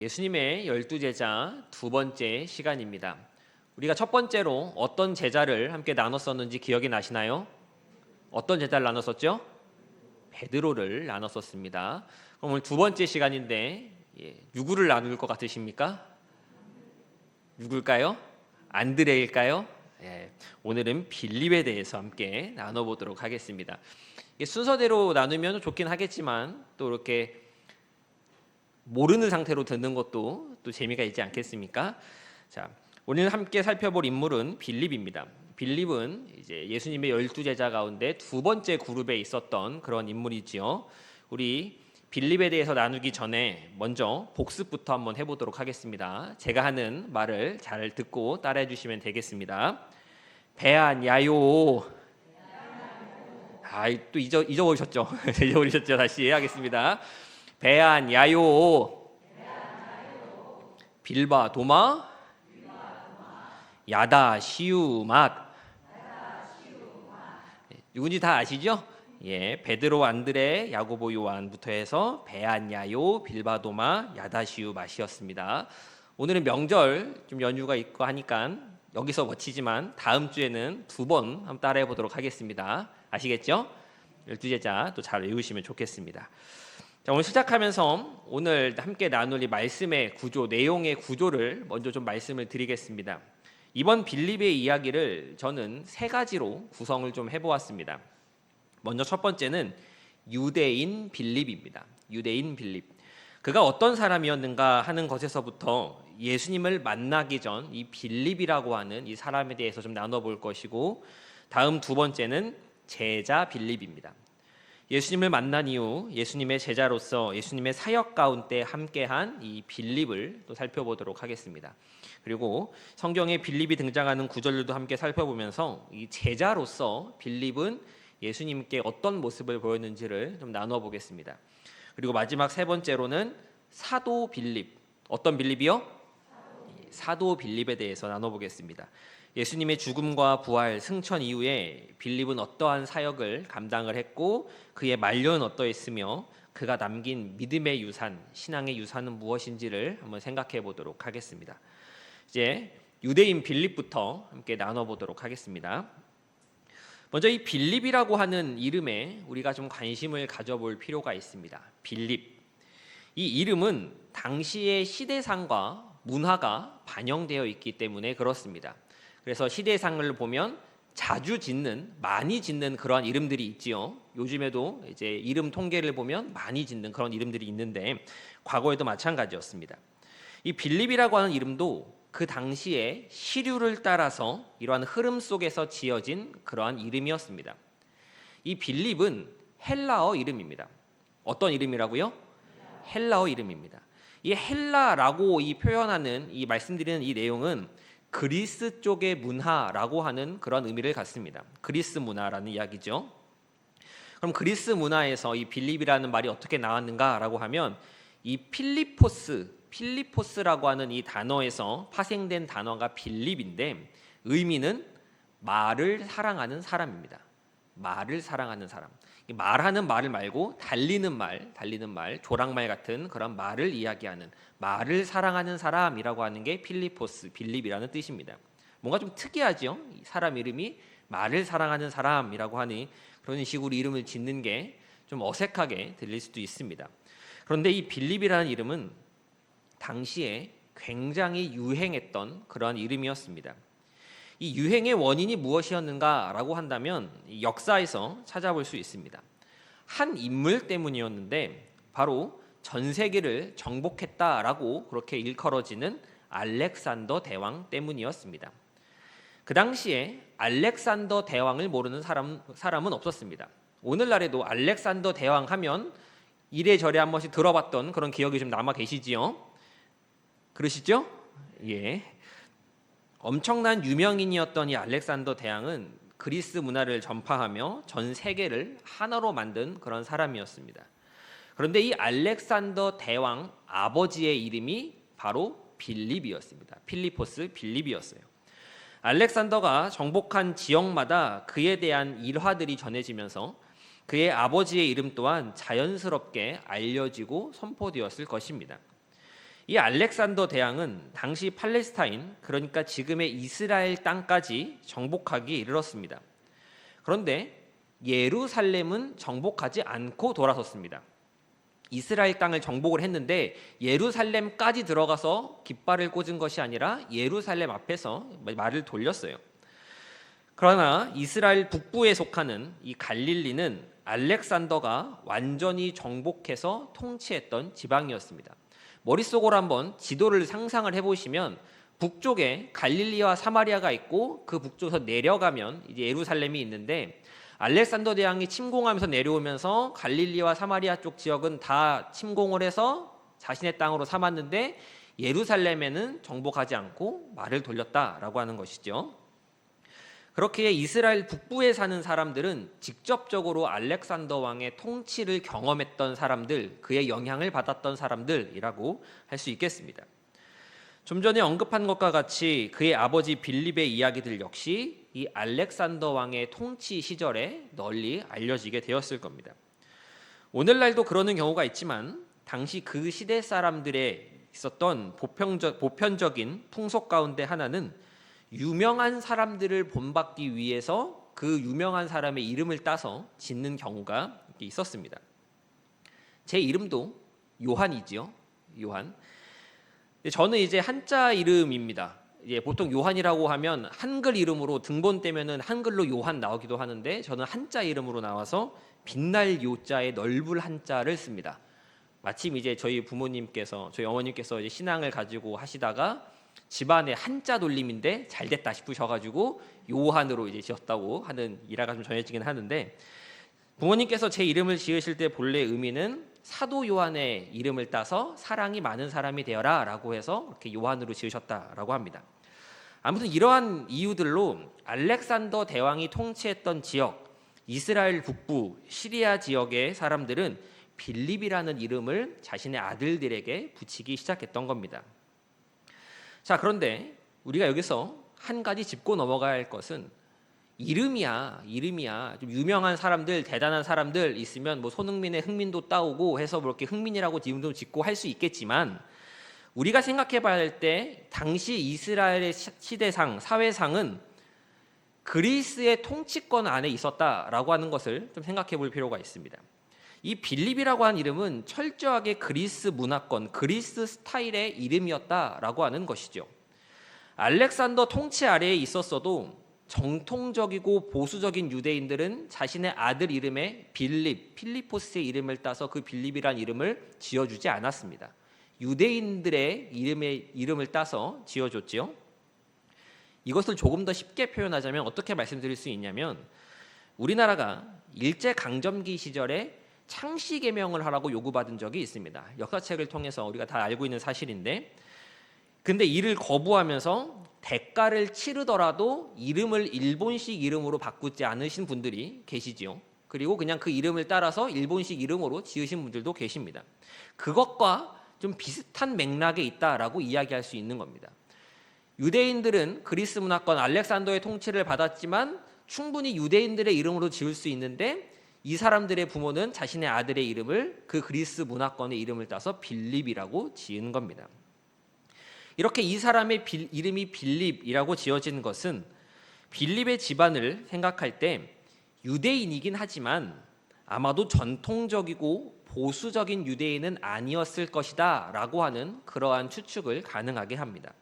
예수님의 12제자 두 번째 시간입니다. 우리가 첫 번째로 어떤 제자를 함께 나눴었는지 기억이 나시나요? 어떤 제자를 나눴었죠? 베드로를 나눴었습니다. 그럼 오늘 두 번째 시간인데 누구를 나눌 것 같으십니까? 누굴까요? 안드레일까요? 오늘은 빌립에 대해서 함께 나눠보도록 하겠습니다. 순서대로 나누면 좋긴 하겠지만 또 이렇게 모르는 상태로 듣는 것도 또 재미가 있지 않겠습니까? 자, 오늘 함께 살펴볼 인물은 빌립입니다. 빌립은 이제 예수님의 12제자 가운데 두 번째 그룹에 있었던 그런 인물이지요. 우리 빌립에 대해서 나누기 전에 먼저 복습부터 한번 해보도록 하겠습니다. 제가 하는 말을 잘 듣고 따라해 주시면 되겠습니다. 배안 야요. 또 잊어버리셨죠? 잊어버리셨죠? 다시 하겠습니다. 배안 야요. 빌바 도마 야다 시우 맛. 누군지 다 아시죠? 베드로, 안드레, 야고보, 요한부터 해서 배안 야요, 빌바 도마, 야다 시우 맛이었습니다. 오늘은 명절 좀 연휴가 있고 하니까 여기서 마치지만 다음 주에는 두 번 한번 따라해 보도록 하겠습니다. 아시겠죠? 12제자 또 잘 외우시면 좋겠습니다. 자, 오늘 시작하면서 오늘 함께 나눌 이 말씀의 구조, 내용의 구조를 먼저 좀 말씀을 드리겠습니다. 이번 빌립의 이야기를 저는 세 가지로 구성을 좀 해보았습니다. 먼저 첫 번째는 유대인 빌립입니다. 유대인 빌립. 그가 어떤 사람이었는가 하는 것에서부터 예수님을 만나기 전 이 빌립이라고 하는 이 사람에 대해서 좀 나눠볼 것이고, 다음 두 번째는 제자 빌립입니다. 예수님을 만난 이후 예수님의 제자로서 예수님의 사역 가운데 함께한 이 빌립을 또 살펴보도록 하겠습니다. 그리고 성경에 빌립이 등장하는 구절들도 함께 살펴보면서 이 제자로서 빌립은 예수님께 어떤 모습을 보였는지를 좀 나눠보겠습니다. 그리고 마지막 세 번째로는 사도 빌립. 어떤 빌립이요? 사도 빌립에 대해서 나눠보겠습니다. 예수님의 죽음과 부활, 승천 이후에 빌립은 어떠한 사역을 감당을 했고 그의 말년은 어떠했으며 그가 남긴 믿음의 유산, 신앙의 유산은 무엇인지를 한번 생각해 보도록 하겠습니다. 이제 유대인 빌립부터 함께 나눠보도록 하겠습니다. 먼저 이 빌립이라고 하는 이름에 우리가 좀 관심을 가져볼 필요가 있습니다. 빌립. 이 이름은 당시의 시대상과 문화가 반영되어 있기 때문에 그렇습니다. 그래서 시대상을 보면 자주 짓는, 많이 짓는 그런 이름들이 있지요. 요즘에도 이제 이름 통계를 보면 많이 짓는 그런 이름들이 있는데 과거에도 마찬가지였습니다. 이 빌립이라고 하는 이름도 그 당시에 시류를 따라서 이러한 흐름 속에서 지어진 그러한 이름이었습니다. 이 빌립은 헬라어 이름입니다. 어떤 이름이라고요? 헬라어 이름입니다. 이 헬라라고 이 표현하는 이 말씀드리는 이 내용은 그리스 쪽의 문화라고 하는 그런 의미를 갖습니다. 그리스 문화라는 이야기죠. 그럼 그리스 문화에서 이 빌립이라는 말이 어떻게 나왔는가라고 하면 이 필리포스라고 하는 이 단어에서 파생된 단어가 빌립인데 의미는 말을 사랑하는 사람입니다. 말을 사랑하는 사람. 말하는 말을 말고 달리는 말, 조랑말 같은 그런 말을 이야기하는, 말을 사랑하는 사람이라고 하는 게 빌립이라는 뜻입니다. 뭔가 좀 특이하죠? 사람 이름이 말을 사랑하는 사람이라고 하니 그런 식으로 이름을 짓는 게 좀 어색하게 들릴 수도 있습니다. 그런데 이 빌립이라는 이름은 당시에 굉장히 유행했던 그런 이름이었습니다. 이 유행의 원인이 무엇이었는가라고 한다면 역사에서 찾아볼 수 있습니다. 한 인물 때문이었는데 바로 전 세계를 정복했다라고 그렇게 일컬어지는 알렉산더 대왕 때문이었습니다. 그 당시에 알렉산더 대왕을 모르는 사람은 없었습니다. 오늘날에도 알렉산더 대왕 하면 이래저래 한 번씩 들어봤던 그런 기억이 좀 남아 계시지요? 그러시죠? 예. 엄청난 유명인이었던 이 알렉산더 대왕은 그리스 문화를 전파하며 전 세계를 하나로 만든 그런 사람이었습니다. 그런데 이 알렉산더 대왕 아버지의 이름이 바로 빌립이었습니다. 빌립이었어요. 알렉산더가 정복한 지역마다 그에 대한 일화들이 전해지면서 그의 아버지의 이름 또한 자연스럽게 알려지고 선포되었을 것입니다. 이 알렉산더 대왕은 당시 팔레스타인, 그러니까 지금의 이스라엘 땅까지 정복하기 이르렀습니다. 그런데 예루살렘은 정복하지 않고 돌아섰습니다. 이스라엘 땅을 정복을 했는데 예루살렘까지 들어가서 깃발을 꽂은 것이 아니라 예루살렘 앞에서 말을 돌렸어요. 그러나 이스라엘 북부에 속하는 이 갈릴리는 알렉산더가 완전히 정복해서 통치했던 지방이었습니다. 머릿속으로 한번 지도를 상상을 해보시면 북쪽에 갈릴리와 사마리아가 있고 그 북쪽에서 내려가면 이제 예루살렘이 있는데, 알렉산더 대왕이 침공하면서 내려오면서 갈릴리와 사마리아 쪽 지역은 다 침공을 해서 자신의 땅으로 삼았는데 예루살렘에는 정복하지 않고 말을 돌렸다라고 하는 것이죠. 그렇게 이스라엘 북부에 사는 사람들은 직접적으로 알렉산더 왕의 통치를 경험했던 사람들, 그의 영향을 받았던 사람들이라고 할 수 있겠습니다. 좀 전에 언급한 것과 같이 그의 아버지 빌립의 이야기들 역시 이 알렉산더 왕의 통치 시절에 널리 알려지게 되었을 겁니다. 오늘날도 그러는 경우가 있지만 당시 그 시대 사람들의 있었던 보편적인 풍속 가운데 하나는 유명한 사람들을 본받기 위해서 그 유명한 사람의 이름을 따서 짓는 경우가 있었습니다. 제 이름도 요한이지요. 요한. 저는 이제 한자 이름입니다. 보통 요한이라고 하면 한글 이름으로 등본 떼면은 한글로 요한 나오기도 하는데, 저는 한자 이름으로 나와서 빛날 요자에 넓을 한자를 씁니다. 마침 이제 저희 부모님께서, 저희 어머님께서 이제 신앙을 가지고 하시다가 집안에 한자 돌림인데 잘 됐다 싶으셔가지고 요한으로 이제 지었다고 하는 일화가 좀 전해지긴 하는데, 부모님께서 제 이름을 지으실 때 본래 의미는 사도 요한의 이름을 따서 사랑이 많은 사람이 되어라 라고 해서 이렇게 요한으로 지으셨다라고 합니다. 아무튼 이러한 이유들로 알렉산더 대왕이 통치했던 지역, 이스라엘 북부 시리아 지역의 사람들은 빌립이라는 이름을 자신의 아들들에게 붙이기 시작했던 겁니다. 자, 그런데 우리가 여기서 한 가지 짚고 넘어가야 할 것은 이름이야. 좀 유명한 사람들, 대단한 사람들 있으면 뭐 손흥민의 흥민도 따오고 해서 뭐 이렇게 흥민이라고 이름도 짓고 할 수 있겠지만, 우리가 생각해 봐야 할 때 당시 이스라엘의 시대상, 사회상은 그리스의 통치권 안에 있었다라고 하는 것을 좀 생각해 볼 필요가 있습니다. 이 빌립이라고 하는 이름은 철저하게 그리스 문화권, 그리스 스타일의 이름이었다라고 하는 것이죠. 알렉산더 통치 아래에 있었어도 정통적이고 보수적인 유대인들은 자신의 아들 이름에 필리포스의 이름을 따서 그 빌립이라는 이름을 지어주지 않았습니다. 유대인들의 이름을 따서 지어줬지요. 이것을 조금 더 쉽게 표현하자면 어떻게 말씀드릴 수 있냐면, 우리나라가 일제강점기 시절에 창씨 개명을 하라고 요구받은 적이 있습니다. 역사책을 통해서 우리가 다 알고 있는 사실인데, 근데 이를 거부하면서 대가를 치르더라도 이름을 일본식 이름으로 바꾸지 않으신 분들이 계시지요. 그리고 그냥 그 이름을 따라서 일본식 이름으로 지으신 분들도 계십니다. 그것과 좀 비슷한 맥락에 있다라고 이야기할 수 있는 겁니다. 유대인들은 그리스 문화권 알렉산더의 통치를 받았지만 충분히 유대인들의 이름으로 지을 수 있는데, 이 사람들의 부모는 자신의 아들의 이름을 그 그리스 문화권의 이름을 따서 빌립이라고 지은 겁니다. 이렇게 이 사람의 이름이 빌립이라고 지어진 것은 빌립의 집안을 생각할 때 유대인이긴 하지만 아마도 전통적이고 보수적인 유대인은 아니었을 것이다 라고 하는 그러한 추측을 가능하게 합니다.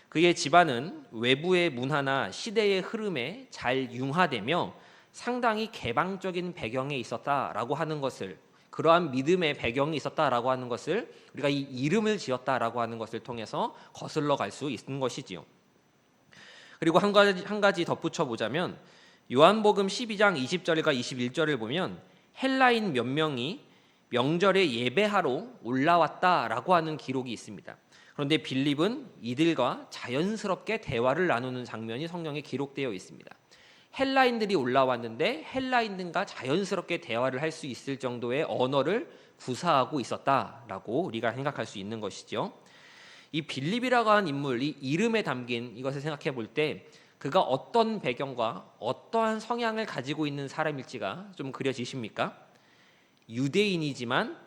그의 집안은 외부의 문화나 시대의 흐름에 잘 융화되며 상당히 개방적인 배경에 있었다라고 하는 것을, 그러한 믿음의 배경이 있었다라고 하는 것을 우리가 이 이름을 지었다라고 하는 것을 통해서 거슬러 갈 수 있는 것이지요. 그리고 한 가지 덧붙여 보자면, 요한복음 12장 20절과 21절을 보면 헬라인 몇 명이 명절에 예배하러 올라왔다라고 하는 기록이 있습니다. 그런데 빌립은 이들과 자연스럽게 대화를 나누는 장면이 성경에 기록되어 있습니다. 헬라인들이 올라왔는데 헬라인들과 자연스럽게 대화를 할 수 있을 정도의 언어를 구사하고 있었다라고 우리가 생각할 수 있는 것이죠. 이 빌립이라고 하는 인물, 이 이름에 담긴 이것을 생각해 볼 때 그가 어떤 배경과 어떠한 성향을 가지고 있는 사람일지가 좀 그려지십니까? 유대인이지만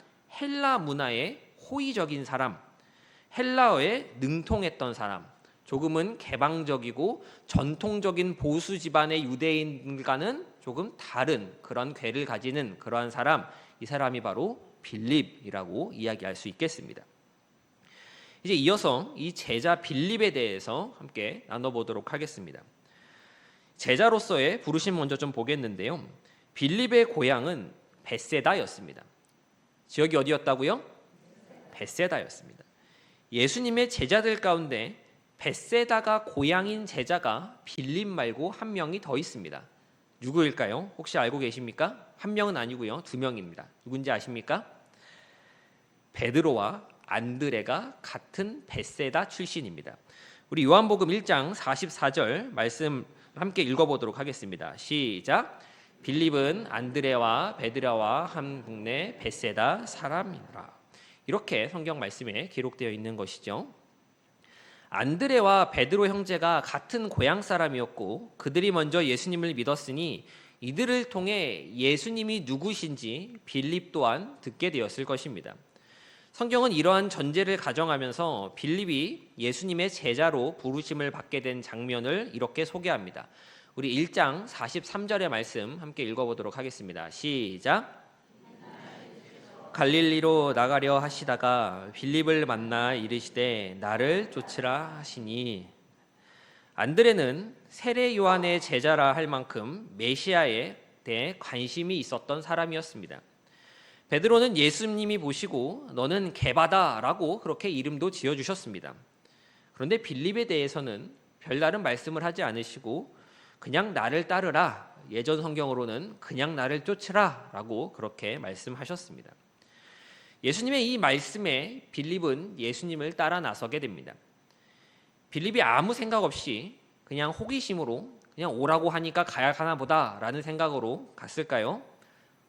헬라 문화에 호의적인 사람, 헬라어에 능통했던 사람, 조금은 개방적이고 전통적인 보수 집안의 유대인과는 조금 다른 그런 궤를 가지는 그러한 사람, 이 사람이 바로 빌립이라고 이야기할 수 있겠습니다. 이제 이어서 이 제자 빌립에 대해서 함께 나눠보도록 하겠습니다. 제자로서의 부르심 먼저 좀 보겠는데요. 빌립의 고향은 벳세다였습니다. 지역이 어디였다고요? 벳세다였습니다. 예수님의 제자들 가운데 벳세다가 고향인 제자가 빌립 말고 한 명이 더 있습니다. 누구일까요? 혹시 알고 계십니까? 한 명은 아니고요. 두 명입니다. 누군지 아십니까? 베드로와 안드레가 같은 벳세다 출신입니다. 우리 요한복음 1장 44절 말씀 함께 읽어보도록 하겠습니다. 시작. 빌립은 안드레와 베드로와 한 국내 벳세다 사람이라. 이렇게 성경 말씀에 기록되어 있는 것이죠. 안드레와 베드로 형제가 같은 고향 사람이었고 그들이 먼저 예수님을 믿었으니 이들을 통해 예수님이 누구신지 빌립 또한 듣게 되었을 것입니다. 성경은 이러한 전제를 가정하면서 빌립이 예수님의 제자로 부르심을 받게 된 장면을 이렇게 소개합니다. 우리 1장 43절의 말씀 함께 읽어보도록 하겠습니다. 시작. 갈릴리로 나가려 하시다가 빌립을 만나 이르시되 나를 쫓으라 하시니, 안드레는 세례 요한의 제자라 할 만큼 메시아에 대해 관심이 있었던 사람이었습니다. 베드로는 예수님이 보시고 너는 게바다라고 그렇게 이름도 지어주셨습니다. 그런데 빌립에 대해서는 별다른 말씀을 하지 않으시고 그냥 나를 따르라, 예전 성경으로는 그냥 나를 쫓으라 라고 그렇게 말씀하셨습니다. 예수님의 이 말씀에 빌립은 예수님을 따라 나서게 됩니다. 빌립이 아무 생각 없이 그냥 호기심으로 그냥 오라고 하니까 가야 하나 보다 라는 생각으로 갔을까요?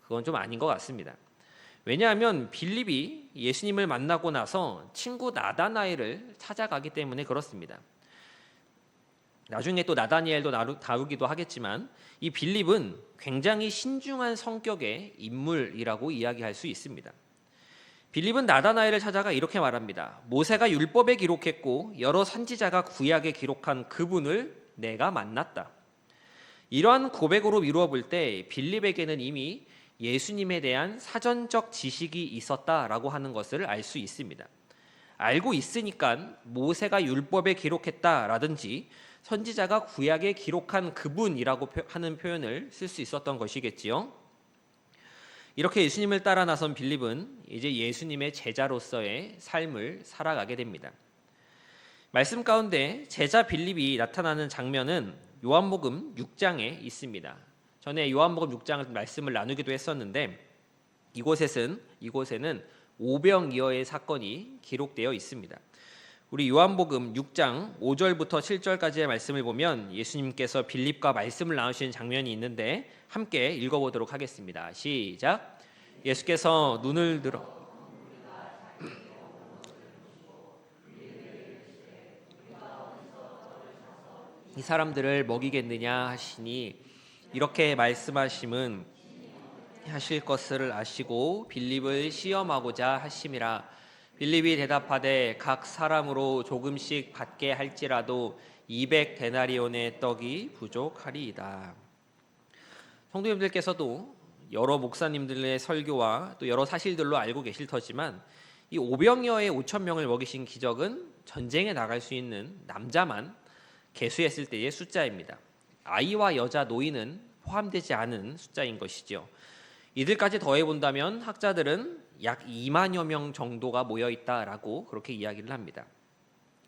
그건 좀 아닌 것 같습니다. 왜냐하면 빌립이 예수님을 만나고 나서 친구 나다나엘을 찾아가기 때문에 그렇습니다. 나중에 또 나다니엘도 다루기도 하겠지만 이 빌립은 굉장히 신중한 성격의 인물이라고 이야기할 수 있습니다. 빌립은 나다나엘을 찾아가 이렇게 말합니다. 모세가 율법에 기록했고 여러 선지자가 구약에 기록한 그분을 내가 만났다. 이러한 고백으로 미루어 볼 때 빌립에게는 이미 예수님에 대한 사전적 지식이 있었다라고 하는 것을 알 수 있습니다. 알고 있으니까 모세가 율법에 기록했다라든지 선지자가 구약에 기록한 그분이라고 하는 표현을 쓸 수 있었던 것이겠지요. 이렇게 예수님을 따라 나선 빌립은 이제 예수님의 제자로서의 삶을 살아가게 됩니다. 말씀 가운데 제자 빌립이 나타나는 장면은 요한복음 6장에 있습니다. 전에 요한복음 6장 말씀을 나누기도 했었는데 이곳에는 오병이어의 사건이 기록되어 있습니다. 우리 요한복음 6장 5절부터 7절까지의 말씀을 보면 예수님께서 빌립과 말씀을 나누시는 장면이 있는데 함께 읽어보도록 하겠습니다. 시작. 예수께서 눈을 들어 이 사람들을 먹이겠느냐 하시니, 이렇게 말씀하심은 하실 것을 아시고 빌립을 시험하고자 하심이라. 빌립이 대답하되 각 사람으로 조금씩 받게 할지라도 200데나리온의 떡이 부족하리이다. 성도님들께서도 여러 목사님들의 설교와 또 여러 사실들로 알고 계실 터지만 이 오병이어의 5천 명을 먹이신 기적은 전쟁에 나갈 수 있는 남자만 계수했을 때의 숫자입니다. 아이와 여자, 노인은 포함되지 않은 숫자인 것이죠. 이들까지 더해본다면 학자들은 약 2만여 명 정도가 모여있다라고 그렇게 이야기를 합니다.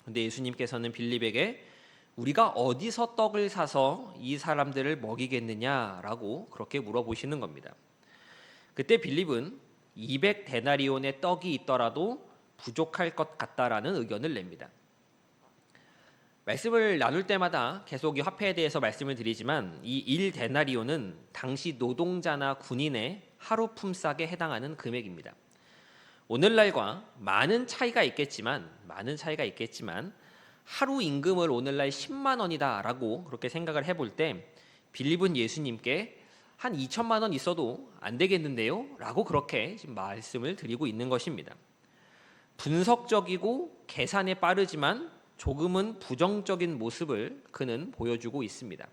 그런데 예수님께서는 빌립에게 우리가 어디서 떡을 사서 이 사람들을 먹이겠느냐라고 그렇게 물어보시는 겁니다. 그때 빌립은 200데나리온의 떡이 있더라도 부족할 것 같다라는 의견을 냅니다. 말씀을 나눌 때마다 계속 이 화폐에 대해서 말씀을 드리지만 이 1데나리온은 당시 노동자나 군인의 하루 품삯에 해당하는 금액입니다. 오늘날과 많은 차이가 있겠지만 하루 임금을 오늘날 10만 원이다라고 그렇게 생각을 해볼 때 빌립은 예수님께 한 2천만 원 있어도 안 되겠는데요? 라고 그렇게 지금 말씀을 드리고 있는 것입니다. 분석적이고 계산에 빠르지만 조금은 부정적인 모습을 그는 보여주고 있습니다.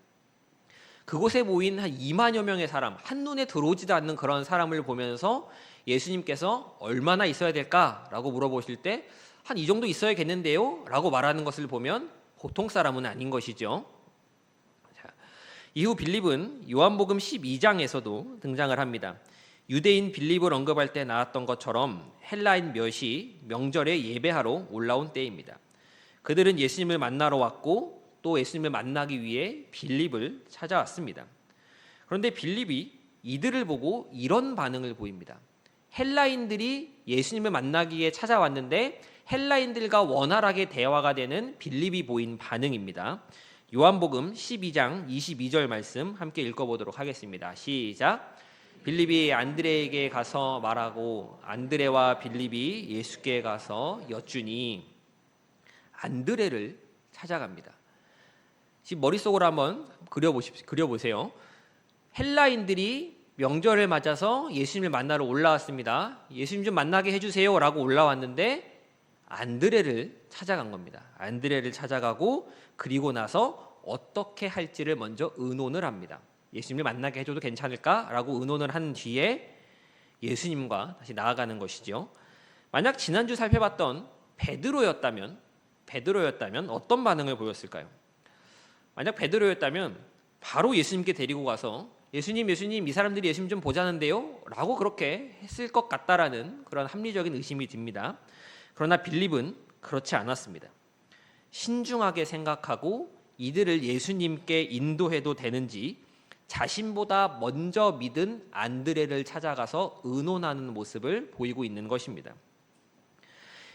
그곳에 모인 한 2만여 명의 사람, 한눈에 들어오지도 않는 그런 사람을 보면서 예수님께서 얼마나 있어야 될까라고 물어보실 때 한 이 정도 있어야겠는데요? 라고 말하는 것을 보면 보통 사람은 아닌 것이죠. 자, 이후 빌립은 요한복음 12장에서도 등장을 합니다. 유대인 빌립을 언급할 때 나왔던 것처럼 헬라인 몇이 명절에 예배하러 올라온 때입니다. 그들은 예수님을 만나러 왔고 또 예수님을 만나기 위해 빌립을 찾아왔습니다. 그런데 빌립이 이들을 보고 이런 반응을 보입니다. 헬라인들이 예수님을 만나기에 찾아왔는데 헬라인들과 원활하게 대화가 되는 빌립이 보인 반응입니다. 요한복음 12장 22절 말씀 함께 읽어보도록 하겠습니다. 시작. 빌립이 안드레에게 가서 말하고 안드레와 빌립이 예수께 가서 여쭈니 안드레를 찾아갑니다. 지금 머릿속으로 한번 그려보세요. 헬라인들이 명절을 맞아서 예수님을 만나러 올라왔습니다. 예수님 좀 만나게 해주세요 라고 올라왔는데 안드레를 찾아간 겁니다. 안드레를 찾아가고 그리고 나서 어떻게 할지를 먼저 의논을 합니다. 예수님을 만나게 해줘도 괜찮을까? 라고 의논을 한 뒤에 예수님과 다시 나아가는 것이죠. 만약 지난주 살펴봤던 베드로였다면 어떤 반응을 보였을까요? 만약 베드로였다면 바로 예수님께 데리고 가서 예수님 이 사람들이 예수님 좀 보자는데요? 라고 그렇게 했을 것 같다라는 그런 합리적인 의심이 듭니다. 그러나 빌립은 그렇지 않았습니다. 신중하게 생각하고 이들을 예수님께 인도해도 되는지 자신보다 먼저 믿은 안드레를 찾아가서 의논하는 모습을 보이고 있는 것입니다.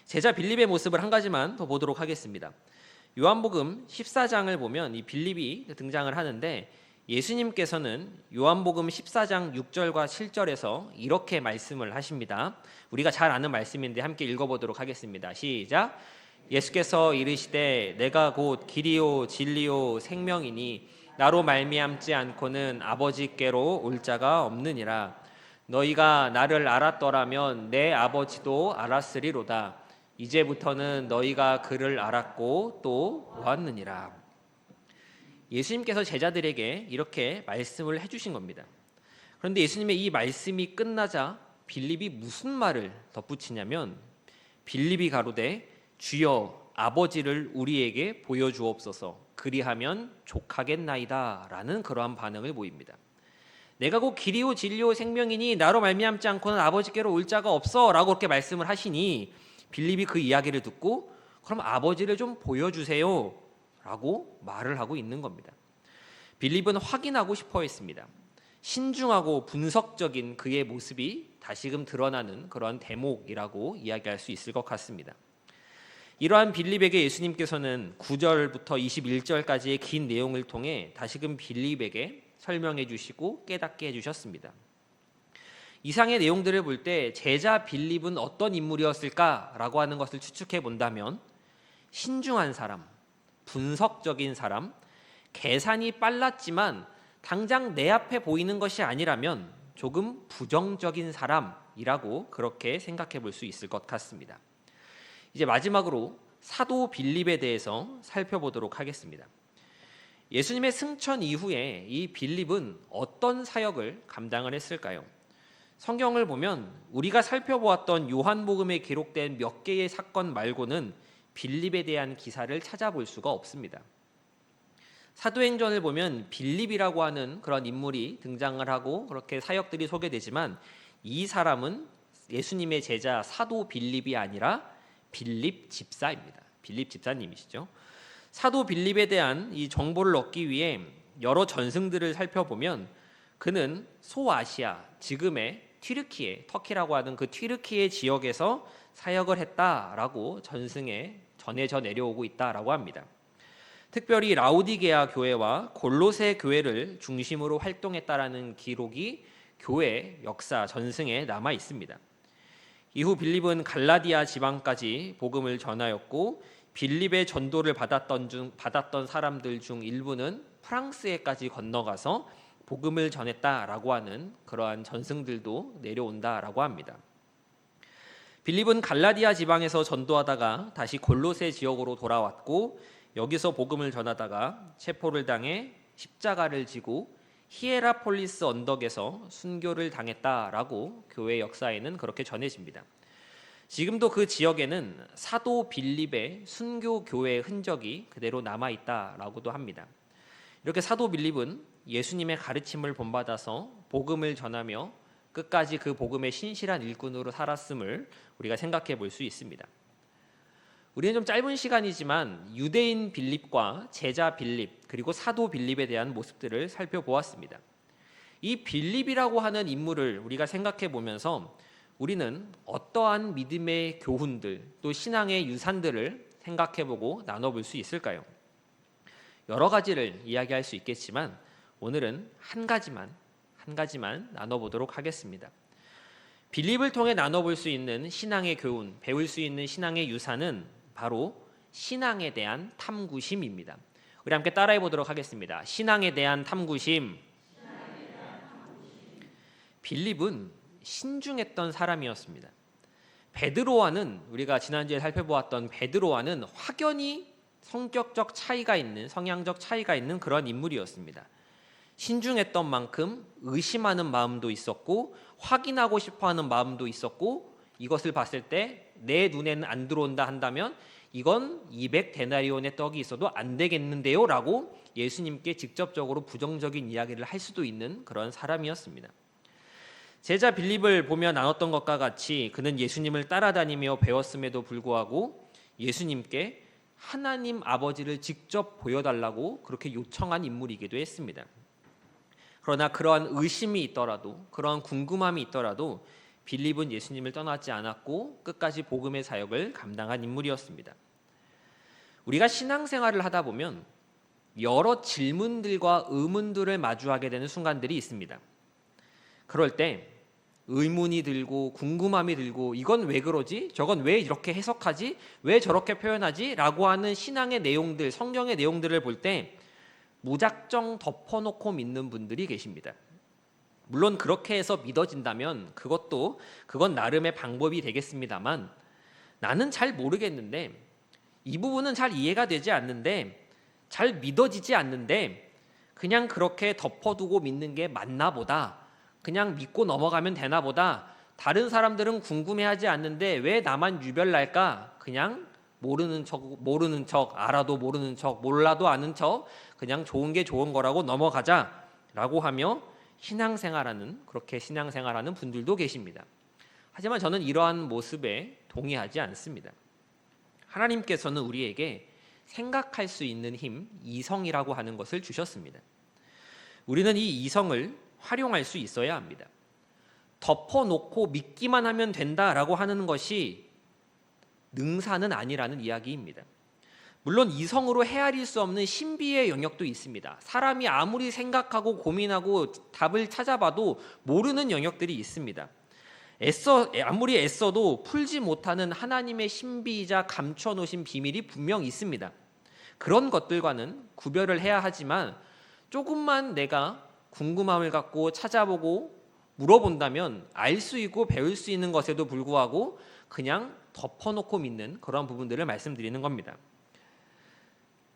제자 빌립의 모습을 한 가지만 더 보도록 하겠습니다. 요한복음 14장을 보면 이 빌립이 등장을 하는데 예수님께서는 요한복음 14장 6절과 7절에서 이렇게 말씀을 하십니다. 우리가 잘 아는 말씀인데 함께 읽어보도록 하겠습니다. 시작. 예수께서 이르시되 내가 곧 길이요 진리요 생명이니 나로 말미암지 않고는 아버지께로 올 자가 없느니라. 너희가 나를 알았더라면 내 아버지도 알았으리로다. 이제부터는 너희가 그를 알았고 또 보았느니라. 예수님께서 제자들에게 이렇게 말씀을 해주신 겁니다. 그런데 예수님의 이 말씀이 끝나자 빌립이 무슨 말을 덧붙이냐면 빌립이 가로되 주여 아버지를 우리에게 보여주옵소서 그리하면 족하겠나이다 라는 그러한 반응을 보입니다. 내가 곧 길이요 진리요 생명이니 나로 말미암지 않고는 아버지께로 올 자가 없어 라고 그렇게 말씀을 하시니 빌립이 그 이야기를 듣고 그럼 아버지를 좀 보여주세요 라고 말을 하고 있는 겁니다. 빌립은 확인하고 싶어 했습니다. 신중하고 분석적인 그의 모습이 다시금 드러나는 그런 대목이라고 이야기할 수 있을 것 같습니다. 이러한 빌립에게 예수님께서는 9절부터 21절까지의 긴 내용을 통해 다시금 빌립에게 설명해 주시고 깨닫게 해주셨습니다. 이상의 내용들을 볼 때 제자 빌립은 어떤 인물이었을까라고 하는 것을 추측해 본다면 신중한 사람, 분석적인 사람, 계산이 빨랐지만 당장 내 앞에 보이는 것이 아니라면 조금 부정적인 사람이라고 그렇게 생각해 볼 수 있을 것 같습니다. 이제 마지막으로 사도 빌립에 대해서 살펴보도록 하겠습니다. 예수님의 승천 이후에 이 빌립은 어떤 사역을 감당을 했을까요? 성경을 보면 우리가 살펴보았던 요한복음에 기록된 몇 개의 사건 말고는 빌립에 대한 기사를 찾아볼 수가 없습니다. 사도행전을 보면 빌립이라고 하는 그런 인물이 등장을 하고 그렇게 사역들이 소개되지만 이 사람은 예수님의 제자 사도 빌립이 아니라 빌립 집사입니다. 빌립 집사님이시죠. 사도 빌립에 대한 이 정보를 얻기 위해 여러 전승들을 살펴보면 그는 소아시아, 지금의 튀르키예, 터키라고 하는 그 튀르키예 지역에서 사역을 했다라고 전승에 전해져 내려오고 있다라고 합니다. 특별히 라우디게아 교회와 골로새 교회를 중심으로 활동했다라는 기록이 교회 역사 전승에 남아 있습니다. 이후 빌립은 갈라디아 지방까지 복음을 전하였고 빌립의 전도를 받았던 사람들 중 일부는 프랑스에까지 건너가서 복음을 전했다라고 하는 그러한 전승들도 내려온다라고 합니다. 빌립은 갈라디아 지방에서 전도하다가 다시 골로새 지역으로 돌아왔고 여기서 복음을 전하다가 체포를 당해 십자가를 지고 히에라폴리스 언덕에서 순교를 당했다라고 교회 역사에는 그렇게 전해집니다. 지금도 그 지역에는 사도 빌립의 순교 교회의 흔적이 그대로 남아 있다라고도 합니다. 이렇게 사도 빌립은 예수님의 가르침을 본받아서 복음을 전하며 끝까지 그 복음의 신실한 일꾼으로 살았음을 우리가 생각해 볼 수 있습니다. 우리는 좀 짧은 시간이지만 유대인 빌립과 제자 빌립 그리고 사도 빌립에 대한 모습들을 살펴보았습니다. 이 빌립이라고 하는 인물을 우리가 생각해 보면서 우리는 어떠한 믿음의 교훈들 또 신앙의 유산들을 생각해 보고 나눠볼 수 있을까요? 여러 가지를 이야기할 수 있겠지만 오늘은 한 가지만 나눠보도록 하겠습니다. 빌립을 통해 나눠볼 수 있는 신앙의 교훈, 배울 수 있는 신앙의 유산은 바로 신앙에 대한 탐구심입니다. 우리 함께 따라해 보도록 하겠습니다. 신앙에 대한 탐구심. 빌립은 신중했던 사람이었습니다. 베드로와는 우리가 지난주에 살펴보았던 베드로와는 확연히 성격적 차이가 있는 성향적 차이가 있는 그런 인물이었습니다. 신중했던 만큼 의심하는 마음도 있었고 확인하고 싶어하는 마음도 있었고 이것을 봤을 때 내 눈에는 안 들어온다 한다면 이건 200데나리온의 떡이 있어도 안 되겠는데요 라고 예수님께 직접적으로 부정적인 이야기를 할 수도 있는 그런 사람이었습니다. 제자 빌립을 보며 나눴던 것과 같이 그는 예수님을 따라다니며 배웠음에도 불구하고 예수님께 하나님 아버지를 직접 보여달라고 그렇게 요청한 인물이기도 했습니다. 그러나 그러한 의심이 있더라도 그러한 궁금함이 있더라도 빌립은 예수님을 떠나지 않았고 끝까지 복음의 사역을 감당한 인물이었습니다. 우리가 신앙생활을 하다 보면 여러 질문들과 의문들을 마주하게 되는 순간들이 있습니다. 그럴 때 의문이 들고 궁금함이 들고 이건 왜 그러지? 저건 왜 이렇게 해석하지? 왜 저렇게 표현하지? 라고 하는 신앙의 내용들, 성경의 내용들을 볼 때 무작정 덮어놓고 믿는 분들이 계십니다. 물론 그렇게 해서 믿어진다면 그건 나름의 방법이 되겠습니다만 나는 잘 모르겠는데 이 부분은 잘 이해가 되지 않는데 잘 믿어지지 않는데 그냥 그렇게 덮어두고 믿는 게 맞나 보다. 그냥 믿고 넘어가면 되나 보다. 다른 사람들은 궁금해하지 않는데 왜 나만 유별날까? 그냥 모르는 척, 알아도 모르는 척, 몰라도 아는 척, 그냥 좋은 게 좋은 거라고 넘어가자라고 하며 그렇게 신앙생활하는 분들도 계십니다. 하지만 저는 이러한 모습에 동의하지 않습니다. 하나님께서는 우리에게 생각할 수 있는 힘, 이성이라고 하는 것을 주셨습니다. 우리는 이 이성을 활용할 수 있어야 합니다. 덮어놓고 믿기만 하면 된다라고 하는 것이 능사는 아니라는 이야기입니다. 물론 이성으로 헤아릴 수 없는 신비의 영역도 있습니다. 사람이 아무리 생각하고 고민하고 답을 찾아봐도 모르는 영역들이 있습니다. 아무리 애써도 풀지 못하는 하나님의 신비이자 감춰놓으신 비밀이 분명 있습니다. 그런 것들과는 구별을 해야 하지만 조금만 내가 궁금함을 갖고 찾아보고 물어본다면 알 수 있고 배울 수 있는 것에도 불구하고 그냥 덮어놓고 믿는 그런 부분들을 말씀드리는 겁니다.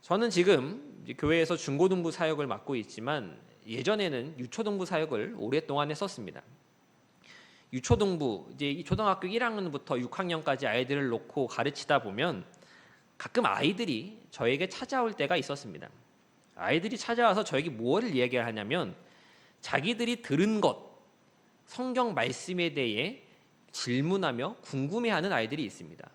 저는 지금 교회에서 중고등부 사역을 맡고 있지만 예전에는 유초등부 사역을 오랫동안 했었습니다. 유초등부, 이제 이 초등학교 1학년부터 6학년까지 아이들을 놓고 가르치다 보면 가끔 아이들이 저에게 찾아올 때가 있었습니다. 아이들이 찾아와서 저에게 무엇을 이야기를 하냐면 자기들이 들은 것, 성경 말씀에 대해 질문하며 궁금해하는 아이들이 있습니다.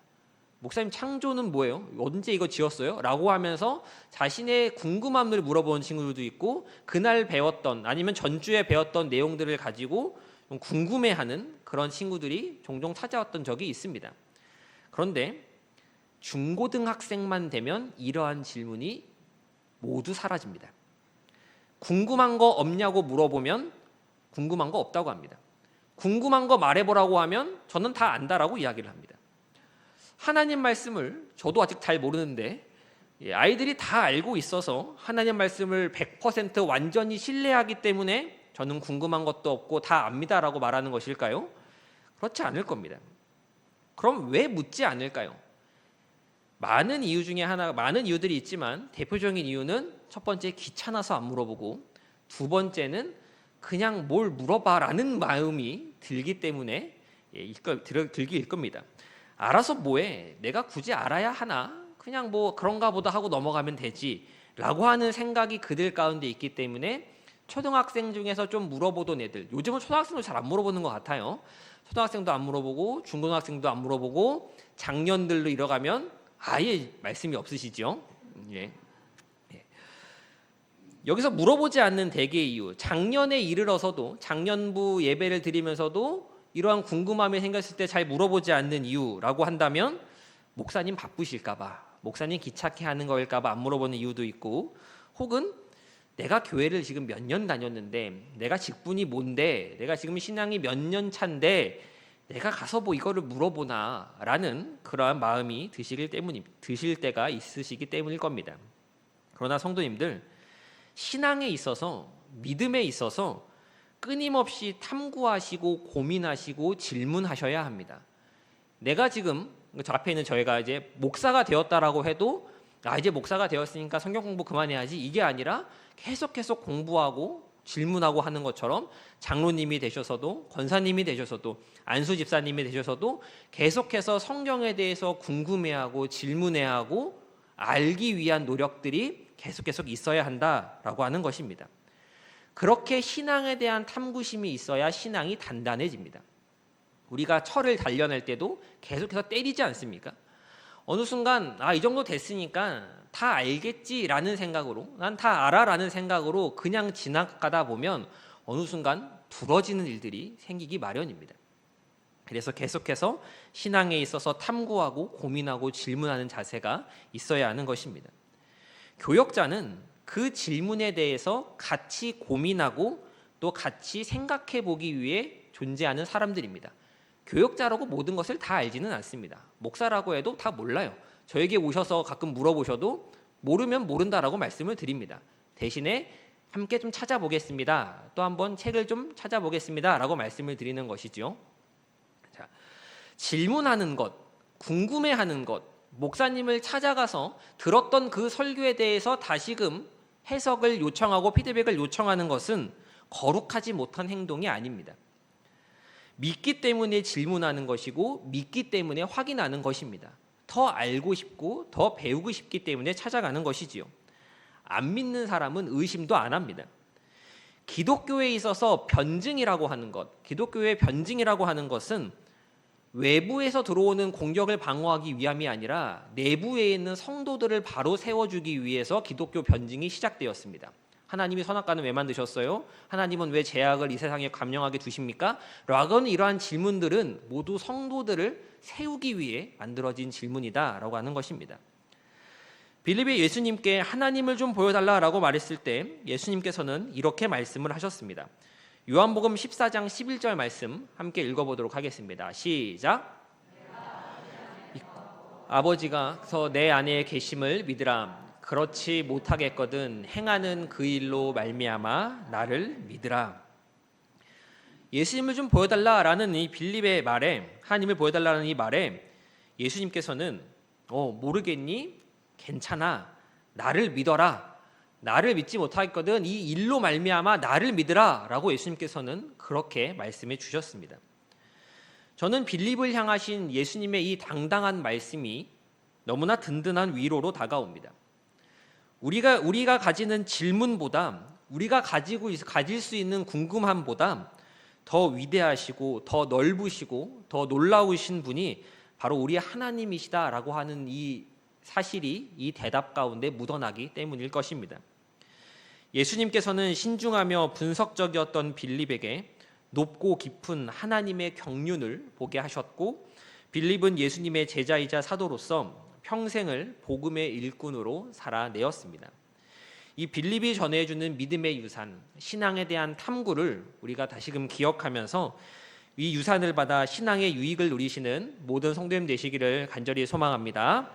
목사님 창조는 뭐예요? 언제 이거 지었어요? 라고 하면서 자신의 궁금함을 물어보는 친구들도 있고 그날 배웠던 아니면 전주에 배웠던 내용들을 가지고 좀 궁금해하는 그런 친구들이 종종 찾아왔던 적이 있습니다. 그런데 중고등학생만 되면 이러한 질문이 모두 사라집니다. 궁금한 거 없냐고 물어보면 궁금한 거 없다고 합니다. 궁금한 거 말해보라고 하면 저는 다 안다라고 이야기를 합니다. 하나님 말씀을 저도 아직 잘 모르는데 아이들이 다 알고 있어서 하나님 말씀을 100% 완전히 신뢰하기 때문에 저는 궁금한 것도 없고 다 압니다라고 말하는 것일까요? 그렇지 않을 겁니다. 그럼 왜 묻지 않을까요? 많은 이유 중에 하나, 많은 이유들이 있지만 대표적인 이유는 첫 번째 귀찮아서 안 물어보고, 두 번째는 그냥 뭘 물어봐라는 마음이 들기 때문에 들기일 겁니다. 알아서 뭐해? 내가 굳이 알아야 하나? 그냥 뭐 그런가 보다 하고 넘어가면 되지 라고 하는 생각이 그들 가운데 있기 때문에 초등학생 중에서 좀 물어보던 애들, 요즘은 초등학생도 잘 안 물어보는 것 같아요. 초등학생도 안 물어보고 중고등학생도 안 물어보고 장년들로 이뤄가면 아예 말씀이 없으시죠. 예. 여기서 물어보지 않는 대개의 이유, 작년에 이르러서도 작년부 예배를 드리면서도 이러한 궁금함이 생겼을 때 잘 물어보지 않는 이유라고 한다면 목사님 바쁘실까 봐, 목사님 귀찮게 하는 거일까 봐 안 물어보는 이유도 있고, 혹은 내가 교회를 지금 몇 년 다녔는데, 내가 직분이 뭔데, 내가 지금 신앙이 몇 년 차인데 내가 가서 뭐 이거를 물어보나 라는 그러한 마음이 드실 때가 있으시기 때문일 겁니다. 그러나 성도님들, 신앙에 있어서, 믿음에 있어서 끊임없이 탐구하시고 고민하시고 질문하셔야 합니다. 내가 지금 저 앞에 있는 저희가 이제 목사가 되었다라고 해도 이제 목사가 되었으니까 성경 공부 그만해야지, 이게 아니라 계속 공부하고 질문하고 하는 것처럼 장로님이 되셔서도, 권사님이 되셔서도, 안수 집사님이 되셔서도 계속해서 성경에 대해서 궁금해하고 질문해하고 알기 위한 노력들이 계속 있어야 한다라고 하는 것입니다. 그렇게 신앙에 대한 탐구심이 있어야 신앙이 단단해집니다. 우리가 철을 단련할 때도 계속해서 때리지 않습니까? 어느 순간 이 정도 됐으니까 다 알겠지라는 생각으로, 난 다 알아라는 생각으로 그냥 지나가다 보면 어느 순간 부러지는 일들이 생기기 마련입니다. 그래서 계속해서 신앙에 있어서 탐구하고 고민하고 질문하는 자세가 있어야 하는 것입니다. 교역자는 그 질문에 대해서 같이 고민하고 또 같이 생각해 보기 위해 존재하는 사람들입니다. 교역자라고 모든 것을 다 알지는 않습니다. 목사라고 해도 다 몰라요. 저에게 오셔서 가끔 물어보셔도 모르면 모른다라고 말씀을 드립니다. 대신에 함께 좀 찾아보겠습니다. 또 한번 책을 좀 찾아보겠습니다. 라고 말씀을 드리는 것이죠. 자, 질문하는 것, 궁금해하는 것, 목사님을 찾아가서 들었던 그 설교에 대해서 다시금 해석을 요청하고 피드백을 요청하는 것은 거룩하지 못한 행동이 아닙니다. 믿기 때문에 질문하는 것이고 믿기 때문에 확인하는 것입니다. 더 알고 싶고 더 배우고 싶기 때문에 찾아가는 것이지요. 안 믿는 사람은 의심도 안 합니다. 기독교에 있어서 변증이라고 하는 것, 기독교의 변증이라고 하는 것은 외부에서 들어오는 공격을 방어하기 위함이 아니라 내부에 있는 성도들을 바로 세워주기 위해서 기독교 변증이 시작되었습니다. 하나님이 선악과는 왜 만드셨어요? 하나님은 왜 죄악을 이 세상에 감령하게 두십니까? 라고는 이러한 질문들은 모두 성도들을 세우기 위해 만들어진 질문이다라고 하는 것입니다. 빌립이 예수님께 하나님을 좀 보여달라라고 말했을 때 예수님께서는 이렇게 말씀을 하셨습니다. 요한복음 14장 11절 말씀 함께 읽어보도록 하겠습니다. 시작. 아버지가 내 안에 계심을 믿으라. 그렇지 못하겠거든 행하는 그 일로 말미암아 나를 믿으라. 예수님을 좀 보여달라라는 이 빌립의 말에, 하나님을 보여달라는 이 말에 예수님께서는 모르겠니? 괜찮아. 나를 믿어라. 나를 믿지 못하겠거든 이 일로 말미암아 나를 믿으라 라고 예수님께서는 그렇게 말씀해 주셨습니다. 저는 빌립을 향하신 예수님의 이 당당한 말씀이 너무나 든든한 위로로 다가옵니다. 우리가 가지는 질문보다, 우리가 가질 수 있는 궁금함보다 더 위대하시고 더 넓으시고 더 놀라우신 분이 바로 우리 하나님이시다라고 하는 이 사실이 이 대답 가운데 묻어나기 때문일 것입니다. 예수님께서는 신중하며 분석적이었던 빌립에게 높고 깊은 하나님의 경륜을 보게 하셨고, 빌립은 예수님의 제자이자 사도로서 평생을 복음의 일꾼으로 살아내었습니다. 이 빌립이 전해주는 믿음의 유산, 신앙에 대한 탐구를 우리가 다시금 기억하면서 이 유산을 받아 신앙의 유익을 누리시는 모든 성도님 되시기를 간절히 소망합니다.